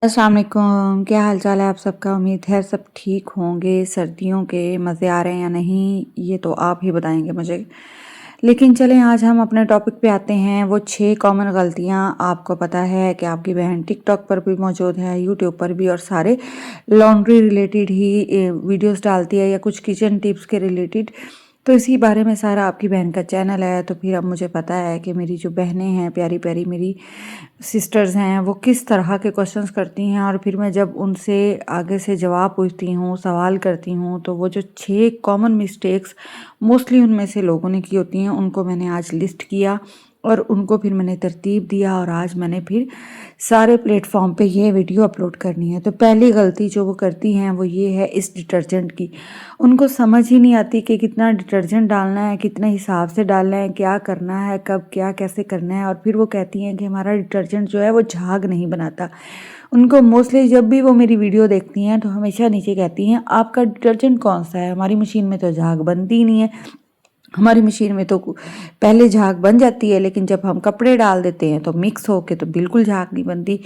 अस्सलाम वालेकुम, क्या हाल चाल है आप सबका। उम्मीद है सब ठीक होंगे। सर्दियों के मज़े आ रहे हैं या नहीं ये तो आप ही बताएंगे मुझे। लेकिन चलें आज हम अपने टॉपिक पे आते हैं। वो 6 कॉमन गलतियां आपको पता है कि आपकी बहन टिकटॉक पर भी मौजूद है, यूट्यूब पर भी, और सारे लॉन्ड्री रिलेटेड ही वीडियोस डालती है या कुछ किचन टिप्स के रिलेटेड। तो इसी बारे में सारा आपकी बहन का चैनल है। तो फिर अब मुझे पता है कि मेरी जो बहनें हैं, प्यारी प्यारी मेरी सिस्टर्स हैं, वो किस तरह के क्वेश्चंस करती हैं। और फिर मैं जब उनसे आगे से जवाब पूछती हूँ, सवाल करती हूँ, तो वो जो 6 कॉमन मिस्टेक्स मोस्टली उनमें से लोगों ने की होती हैं, उनको मैंने आज लिस्ट किया और उनको फिर मैंने तरतीब दिया। और आज मैंने फिर सारे प्लेटफॉर्म पे ये वीडियो अपलोड करनी है। तो पहली गलती जो वो करती हैं वो ये है इस डिटर्जेंट की। उनको समझ ही नहीं आती कि कितना डिटर्जेंट डालना है, कितने हिसाब से डालना है, क्या करना है, कब क्या कैसे करना है। और फिर वो कहती हैं कि हमारा डिटर्जेंट जो है वो झाग नहीं बनाता। उनको मोस्टली जब भी वो मेरी वीडियो देखती हैं तो हमेशा नीचे कहती हैं आपका डिटर्जेंट कौन सा है, हमारी मशीन में तो झाग बनती ही नहीं है। हमारी मशीन में तो पहले झाग बन जाती है, लेकिन जब हम कपड़े डाल देते हैं तो मिक्स होके तो बिल्कुल झाग नहीं बनती।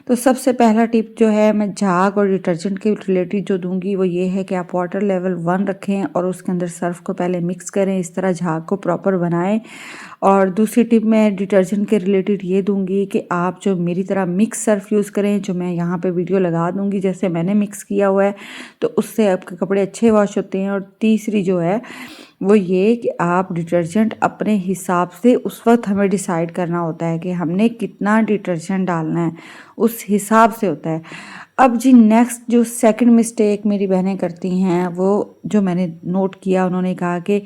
तो सबसे पहला टिप जो है मैं झाग और डिटर्जेंट के रिलेटेड जो दूंगी वो ये है कि आप वाटर लेवल 1 रखें और उसके अंदर सर्फ को पहले मिक्स करें, इस तरह झाग को प्रॉपर बनाएं। और दूसरी टिप मैं डिटर्जेंट के रिलेटेड ये दूंगी कि आप जो मेरी तरह मिक्स सर्फ यूज़ करें, जो मैं यहाँ पे वीडियो लगा दूंगी जैसे मैंने मिक्स किया हुआ है, तो उससे आपके कपड़े अच्छे वॉश होते हैं। और तीसरी जो है वो ये कि आप डिटर्जेंट अपने हिसाब से उस वक्त हमें डिसाइड करना होता है कि हमने कितना डिटर्जेंट डालना है, उस हिसाब से होता है। अब जी नेक्स्ट जो सेकंड मिस्टेक मेरी बहनें करती हैं वो जो मैंने नोट किया, उन्होंने कहा कि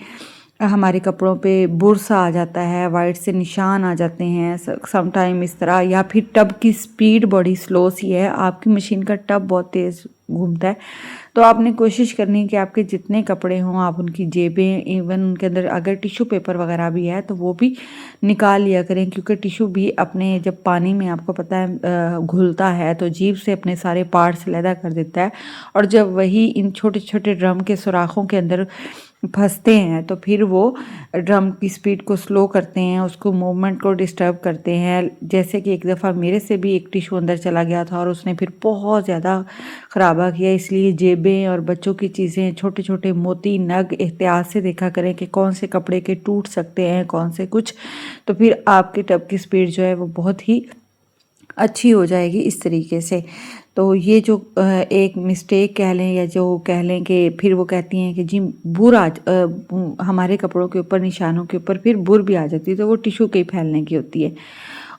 हमारे कपड़ों पे बुरसा आ जाता है, वाइट से निशान आ जाते हैं सम टाइम इस तरह, या फिर टब की स्पीड बड़ी स्लो सी है, आपकी मशीन का टब बहुत तेज़ घूमता है। तो आपने कोशिश करनी है कि आपके जितने कपड़े हों आप उनकी जेबें, इवन उनके अंदर अगर टिश्यू पेपर वगैरह भी है तो वो भी निकाल लिया करें, क्योंकि टिश्यू भी अपने जब पानी में आपको पता है घुलता है तो जीभ से अपने सारे पार्ट्स अलहदा कर देता है। और जब वही इन छोटे छोटे ड्रम के सुराखों के अंदर फंसते हैं तो फिर वो ड्रम की स्पीड को स्लो करते हैं, उसको मूवमेंट को डिस्टर्ब करते हैं। जैसे कि एक दफ़ा मेरे से भी एक टिश्यू अंदर चला गया था और उसने फिर बहुत ज़्यादा ख़राबा किया। इसलिए जेबें और बच्चों की चीज़ें, छोटे छोटे मोती नग एहतियात से देखा करें कि कौन से कपड़े के टूट सकते हैं, कौन से कुछ। तो फिर आपके टब की स्पीड जो है वो बहुत ही अच्छी हो जाएगी इस तरीके से। तो ये जो एक मिस्टेक कह लें या जो कह लें कि फिर वो कहती हैं कि जी हमारे कपड़ों के ऊपर, निशानों के ऊपर फिर बुर भी आ जाती है, तो वो टिश्यू के ही फैलने की होती है।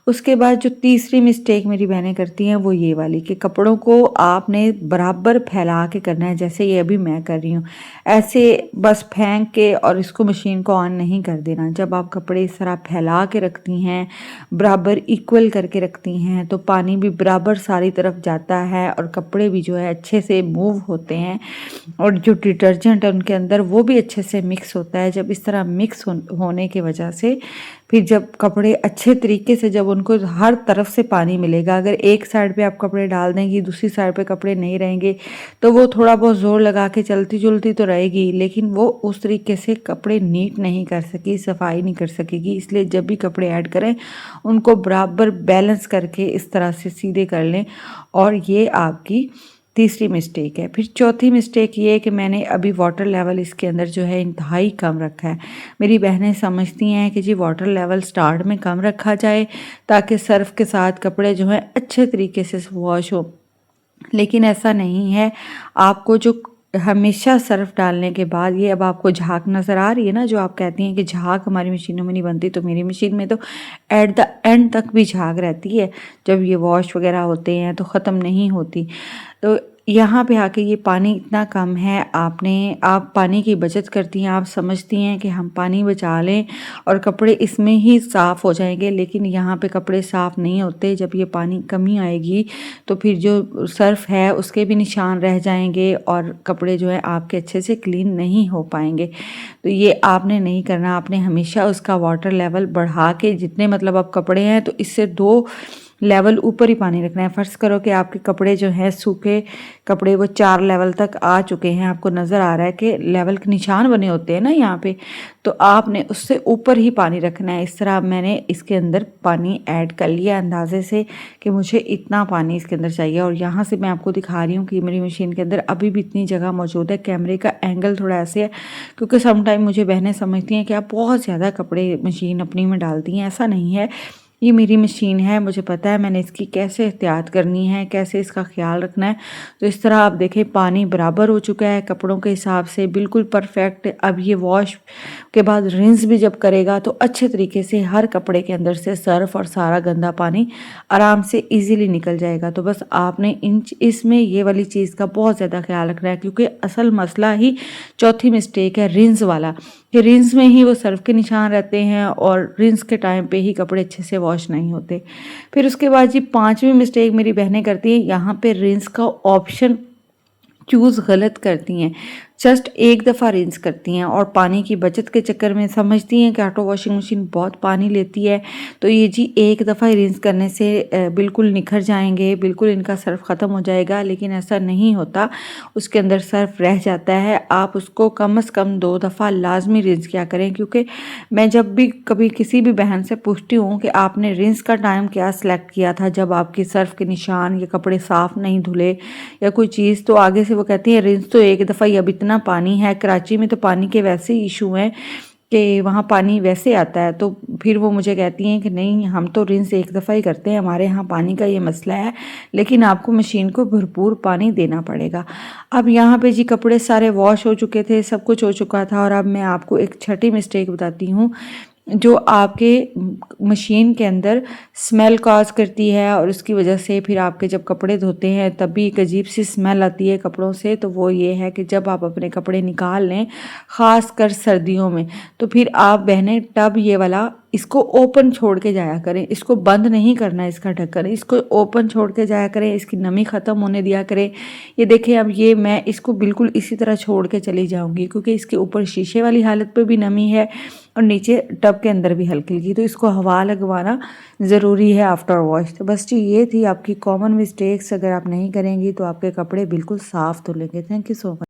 उसके बाद जो तीसरी मिस्टेक मेरी बहनें करती हैं वो ये वाली कि कपड़ों को आपने बराबर फैला के करना है, जैसे ये अभी मैं कर रही हूँ। ऐसे बस फेंक के और इसको मशीन को ऑन नहीं कर देना। जब आप कपड़े इस तरह फैला के रखती हैं, बराबर इक्वल करके रखती हैं, तो पानी भी बराबर सारी तरफ जाता है और कपड़े भी जो है अच्छे से मूव होते हैं। और जो डिटर्जेंट है उनके अंदर वो भी अच्छे से मिक्स होता है। जब इस तरह मिक्स होने की वजह से फिर जब कपड़े अच्छे तरीके से, जब उनको हर तरफ से पानी मिलेगा, अगर एक साइड पे आप कपड़े डाल देंगी, दूसरी साइड पे कपड़े नहीं रहेंगे, तो वो थोड़ा बहुत जोर लगा के चलती जुलती तो रहेगी, लेकिन वो उस तरीके से कपड़े नीट नहीं कर सकी, सफाई नहीं कर सकेगी। इसलिए जब भी कपड़े ऐड करें उनको बराबर बैलेंस करके इस तरह से सीधे कर लें। और ये आपकी तीसरी मिस्टेक है। फिर चौथी मिस्टेक ये है कि मैंने अभी वाटर लेवल इसके अंदर जो है इंतहाई कम रखा है। मेरी बहनें समझती हैं कि जी वाटर लेवल स्टार्ट में कम रखा जाए ताकि सर्फ के साथ कपड़े जो हैं अच्छे तरीके से वॉश हो, लेकिन ऐसा नहीं है। आपको जो हमेशा सर्फ डालने के बाद, ये अब आपको झाग नज़र आ रही है ना, जो आप कहती हैं कि झाग हमारी मशीनों में नहीं बनती, तो मेरी मशीन में तो एट द एंड तक भी झाग रहती है। जब ये वॉश वगैरह होते हैं तो ख़त्म नहीं होती। तो यहाँ पे आके ये पानी इतना कम है, आप पानी की बचत करती हैं, आप समझती हैं कि हम पानी बचा लें और कपड़े इसमें ही साफ़ हो जाएंगे, लेकिन यहाँ पे कपड़े साफ़ नहीं होते। जब ये पानी कमी आएगी तो फिर जो सर्फ है उसके भी निशान रह जाएंगे और कपड़े जो है आपके अच्छे से क्लीन नहीं हो पाएंगे। तो ये आपने नहीं करना। आपने हमेशा उसका वाटर लेवल बढ़ा के, जितने मतलब अब कपड़े हैं तो इससे 2 लेवल ऊपर ही पानी रखना है। फ़र्ज़ करो कि आपके कपड़े जो हैं सूखे कपड़े वो 4 लेवल तक आ चुके हैं, आपको नज़र आ रहा है कि लेवल के निशान बने होते हैं ना यहाँ पे, तो आपने उससे ऊपर ही पानी रखना है। इस तरह मैंने इसके अंदर पानी ऐड कर लिया अंदाजे से कि मुझे इतना पानी इसके अंदर चाहिए। और यहाँ से मैं आपको दिखा रही हूँ कि मेरी मशीन के अंदर अभी भी इतनी जगह मौजूद है। कैमरे का एंगल थोड़ा ऐसे है क्योंकि सम टाइम मुझे बहनें समझती हैं कि आप बहुत ज़्यादा कपड़े मशीन अपनी में डालती हैं। ऐसा नहीं है, ये मेरी मशीन है, मुझे पता है मैंने इसकी कैसे एहतियात करनी है, कैसे इसका ख्याल रखना है। तो इस तरह आप देखें पानी बराबर हो चुका है कपड़ों के हिसाब से, बिल्कुल परफेक्ट। अब ये वॉश के बाद रिंस भी जब करेगा तो अच्छे तरीके से हर कपड़े के अंदर से सर्फ और सारा गंदा पानी आराम से इजीली निकल जाएगा। तो बस आपने इसमें ये वाली चीज़ का बहुत ज़्यादा ख्याल रखना है क्योंकि असल मसला ही चौथी मिस्टेक है रिंस वाला, कि रिंस में ही वो सर्फ के निशान रहते हैं और रिंस के टाइम पे ही कपड़े अच्छे से वॉश नहीं होते। फिर उसके बाद जी 5वीं मिस्टेक मेरी बहनें करती हैं, यहाँ पे रिंस का ऑप्शन चूज़ गलत करती हैं। जस्ट एक दफ़ा रिंस करती हैं और पानी की बचत के चक्कर में समझती हैं कि ऑटो वॉशिंग मशीन बहुत पानी लेती है, तो ये जी एक दफ़ा ही रिंस करने से बिल्कुल निखर जाएंगे, बिल्कुल इनका सर्फ ख़त्म हो जाएगा। लेकिन ऐसा नहीं होता, उसके अंदर सर्फ रह जाता है। आप उसको कम से कम 2 दफ़ा लाजमी रिंस किया करें, क्योंकि मैं जब भी कभी किसी भी बहन से पूछती हूँ कि आपने रिंस का टाइम क्या सिलेक्ट किया था जब आपकी सर्फ के निशान या कपड़े साफ़ नहीं धुले या कोई चीज़, तो आगे से वो कहती है रिंस तो एक दफ़ा ही, अब इतना पानी है कराची में तो पानी के वैसे ही इशू हैं कि वहाँ पानी वैसे आता है। तो फिर वो मुझे कहती हैं कि नहीं, हम तो रिंस एक दफ़ा ही करते हैं, हमारे यहाँ पानी का ये मसला है, लेकिन आपको मशीन को भरपूर पानी देना पड़ेगा। अब यहाँ पे जी कपड़े सारे वॉश हो चुके थे, सब कुछ हो चुका था, और अब मैं आपको एक छठी मिस्टेक बताती हूँ जो आपके मशीन के अंदर स्मेल कॉज करती है, और उसकी वजह से फिर आपके जब कपड़े धोते हैं तब भी एक अजीब सी स्मेल आती है कपड़ों से। तो वो ये है कि जब आप अपने कपड़े निकाल लें, ख़ास कर सर्दियों में, तो फिर आप बहनें टब ये वाला इसको ओपन छोड़ के जाया करें, इसको बंद नहीं करना इसका ढक्कन, इसको ओपन छोड़ के जाया करें, इसकी नमी ख़त्म होने दिया करें। ये देखें, अब ये मैं इसको बिल्कुल इसी तरह छोड़ के चली जाऊंगी क्योंकि इसके ऊपर शीशे वाली हालत पे भी नमी है और नीचे टब के अंदर भी हल्की हल्की, तो इसको हवा लगवाना ज़रूरी है आफ्टर वॉश। तो बस जी ये थी आपकी कॉमन मिस्टेक्स, अगर आप नहीं करेंगी तो आपके कपड़े बिल्कुल साफ़ धुलेंगे। Thank you so much.